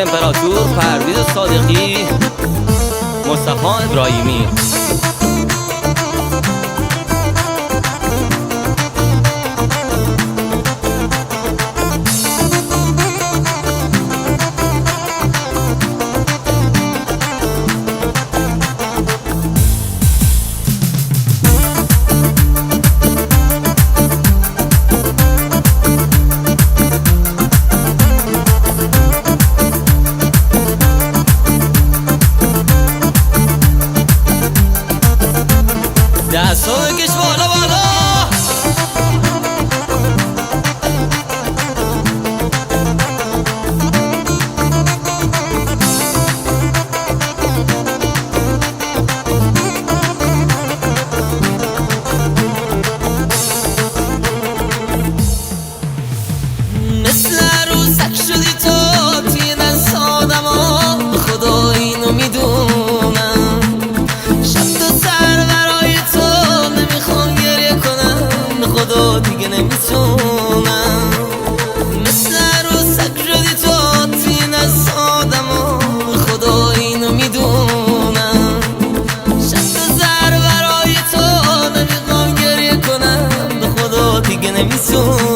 امپراتور، پرویز صادقی، مصطفی ابراهیمی. دستو بکش بالا بالا، مثل عروسک شدی تو توی دست آدما، خدا اینو میدونم. شب تو سر برای تو نمیخوام گریه کنم، خدا دیگه نمیتونم. مثل عروسک شدی تو توی دست آدما، خدا اینو میدونم. شب تو سر برای تو نمیخوام گریه کنم، خدا دیگه نمیتونم.